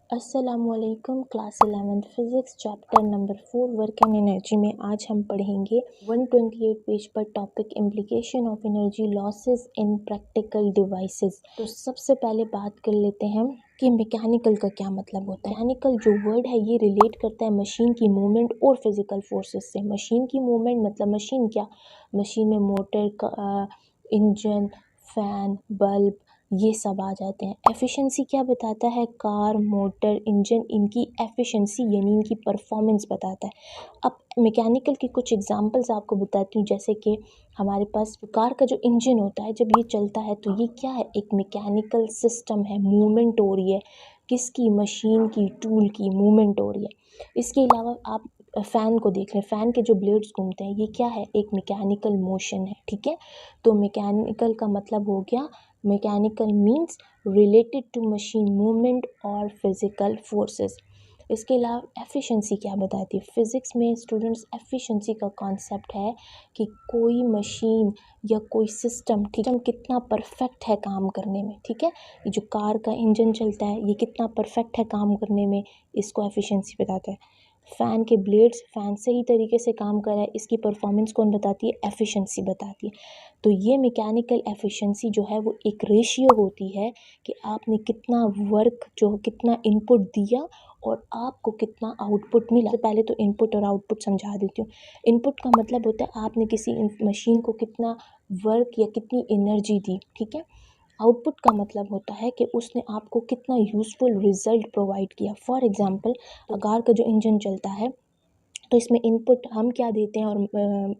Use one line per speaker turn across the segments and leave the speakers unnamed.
अस्सलाम वालेकुम। Class 11th physics chapter number 4 work and energy में आज हम पढ़ेंगे 128 पेज पर topic implication of energy losses in practical devices. तो सबसे पहले बात कर लेते हैं कि मैकेनिकल का क्या मतलब होता है। मैकेनिकल जो वर्ड है ये रिलेट करता है मशीन की मूवमेंट और फिजिकल फोर्सेस से। मशीन की मूवमेंट मतलब मशीन क्या, मशीन में मोटर का इंजन, फैन, बल्ब ये सब आ जाते हैं। एफिशिएंसी क्या बताता है, कार, मोटर, इंजन इनकी एफिशिएंसी यानी इनकी परफॉर्मेंस बताता है। अब मैकेनिकल की कुछ एग्जांपल्स आपको बताती हूँ, जैसे कि हमारे पास कार का जो इंजन होता है जब ये चलता है तो ये क्या है, एक मैकेनिकल सिस्टम है, मूवमेंट हो रही है, किसकी, मशीन की, टूल की मूवमेंट हो रही है। इसके अलावा आप फ़ैन को देख लें, फ़ैन के जो ब्लेड्स घूमते हैं ये क्या है, एक मैकेनिकल मोशन है, ठीक है। तो मैकेनिकल का मतलब हो गया, mechanical means related to machine movement और फिजिकल फोर्सेस। इसके अलावा एफिशिएंसी क्या बताती है, फिज़िक्स में स्टूडेंट्स एफिशिएंसी का कॉन्सेप्ट है कि कोई मशीन या कोई सिस्टम, ठीक है, कितना परफेक्ट है काम करने में, ठीक है। ये जो कार का इंजन चलता है ये कितना परफेक्ट है काम करने में, इसको एफिशिएंसी बताता है। फ़ैन के ब्लेड्स फ़ैन सही तरीके से काम कर रहा है, इसकी परफॉर्मेंस कौन बताती है, एफिशिएंसी बताती है। तो ये मैकेनिकल एफिशिएंसी जो है वो एक रेशियो होती है कि आपने कितना वर्क जो कितना इनपुट दिया और आपको कितना आउटपुट मिला। तो पहले तो इनपुट और आउटपुट समझा देती हूँ। इनपुट का मतलब होता है आपने किसी मशीन को कितना वर्क या कितनी एनर्जी दी, ठीक है। आउटपुट का मतलब होता है कि उसने आपको कितना यूज़फुल रिजल्ट प्रोवाइड किया। फॉर एग्जांपल, कार का जो इंजन चलता है तो इसमें इनपुट हम क्या देते हैं और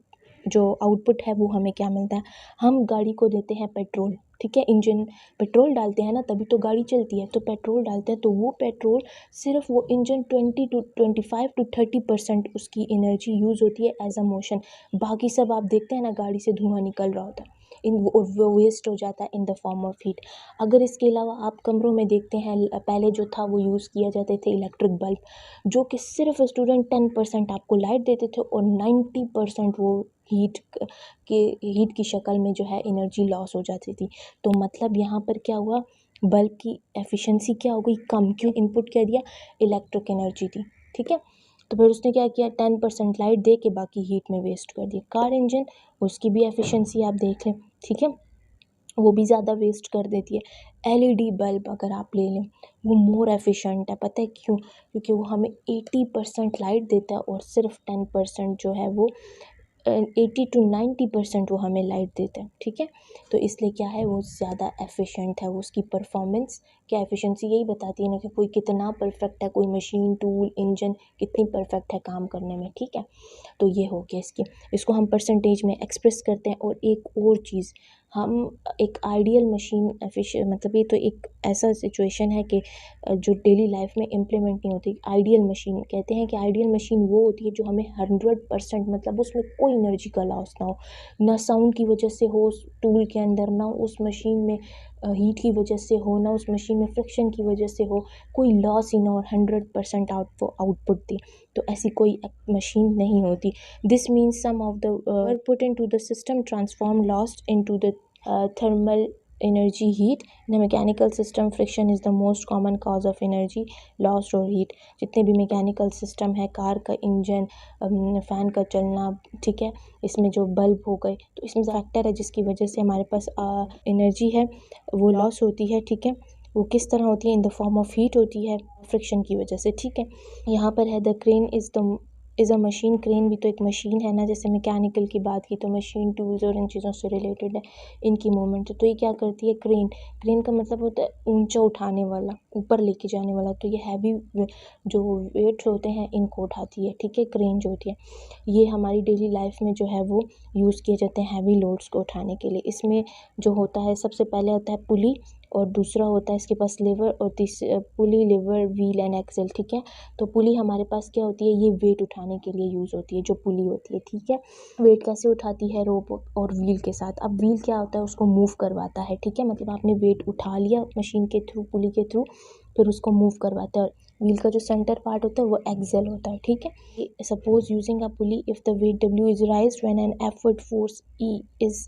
जो आउटपुट है वो हमें क्या मिलता है, हम गाड़ी को देते हैं पेट्रोल, ठीक है। इंजन पेट्रोल डालते हैं ना तभी तो गाड़ी चलती है, तो पेट्रोल डालते हैं तो वो पेट्रोल सिर्फ वो इंजन 25 to 30% उसकी एनर्जी यूज़ होती है एज अ मोशन। बाकी सब आप देखते हैं ना गाड़ी से धुआं निकल रहा होता है वो वेस्ट हो जाता है in the form of heat. अगर इसके अलावा आप कमरों में देखते हैं, पहले जो था वो यूज़ किया जाते थे इलेक्ट्रिक बल्ब, जो कि सिर्फ स्टूडेंट 10% आपको लाइट देते थे और 90% वो हीट की शक्ल में जो है एनर्जी लॉस हो जाती थी। तो मतलब यहाँ पर क्या हुआ, बल्ब की एफिशिएंसी क्या हो गई, कम। क्यों, इनपुट क्या दिया, इलेक्ट्रिक एनर्जी थी, ठीक है। तो फिर उसने क्या किया, 10% लाइट दे के बाकी हीट में वेस्ट कर दिया। कार इंजन, उसकी भी एफिशिएंसी आप देख लें, ठीक है, वो भी ज़्यादा वेस्ट कर देती है। एलईडी बल्ब अगर आप ले लें वो मोर एफिशिएंट है, पता है क्यों, क्योंकि वो हमें 80% लाइट देता है और सिर्फ 10% जो है वो 80 to 90% वो हमें लाइट देता है, ठीक है। तो इसलिए क्या है, वो ज़्यादा एफिशिएंट है, वो उसकी परफॉर्मेंस क्या, एफिशिएंसी यही बताती है ना कि कोई कितना परफेक्ट है, कोई मशीन, टूल, इंजन कितनी परफेक्ट है काम करने में, ठीक है। तो ये हो गया इसको हम परसेंटेज में एक्सप्रेस करते हैं। और एक और चीज़, हम एक आइडियल मशीन मतलब ये तो एक ऐसा सिचुएशन है कि जो डेली लाइफ में इम्प्लीमेंट नहीं होती। आइडियल मशीन कहते हैं कि आइडियल मशीन वो होती है जो हमें 100% मतलब उसमें कोई एनर्जी का लॉस ना हो, ना साउंड की वजह से हो उस टूल के अंदर, ना उस मशीन में हीट की वजह से हो, ना उस मशीन में फ्रिक्शन की वजह से हो, कोई लॉस ही ना हो, 100% आउटपुट दी। तो ऐसी कोई मशीन नहीं होती। This means some of the work put into the system transform lost into the thermal energy heat in a mechanical system. Friction is the most common cause of energy lost or heat. जितने भी mechanical system है, car का engine, fan का चलना, ठीक है, इसमें जो बल्ब हो गए, तो इसमें फैक्टर है जिसकी वजह से हमारे पास एनर्जी है वो लॉस होती है, ठीक है। वो किस तरह होती है, in the form of heat होती है, फ्रिक्शन की वजह से, ठीक है। यहाँ पर है the crane is a machine. Crane भी तो एक मशीन है ना, जैसे मैकेनिकल की बात की तो मशीन, टूल्स और इन चीज़ों से रिलेटेड है, इनकी मूवमेंट। तो ये क्या करती है, क्रेन। क्रेन का मतलब होता है ऊंचा उठाने वाला, ऊपर लेके जाने वाला। तो ये हैवी जो वेट्स होते हैं इनको उठाती है, ठीक है, क्रेन जो होती है। ये हमारी डेली लाइफ में जो है वो यूज़ किए जाते हैं हैवी लोड्स को उठाने के लिए। इसमें जो होता है, सबसे पहले आता है पुली, और दूसरा होता है इसके पास लीवर, और पुली, लीवर, व्हील एंड एक्सेल, ठीक है। तो पुली हमारे पास क्या होती है, ये वेट उठाने के लिए यूज़ होती है, जो पुली होती है, ठीक है। वेट कैसे उठाती है, रोप और व्हील के साथ। अब व्हील क्या होता है, उसको मूव करवाता है, ठीक है, मतलब आपने वेट उठा लिया मशीन के थ्रू, पुली के थ्रू, फिर उसको मूव करवाता है। और व्हील का जो सेंटर पार्ट होता है वो एक्सेल होता है, ठीक है। Suppose using a pulley, if the weight W is raised when an effort force E is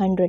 100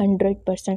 100%.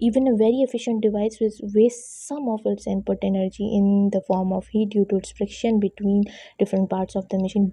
even a very efficient device will waste some of its input energy in the form of heat due to its friction between different parts of the machine.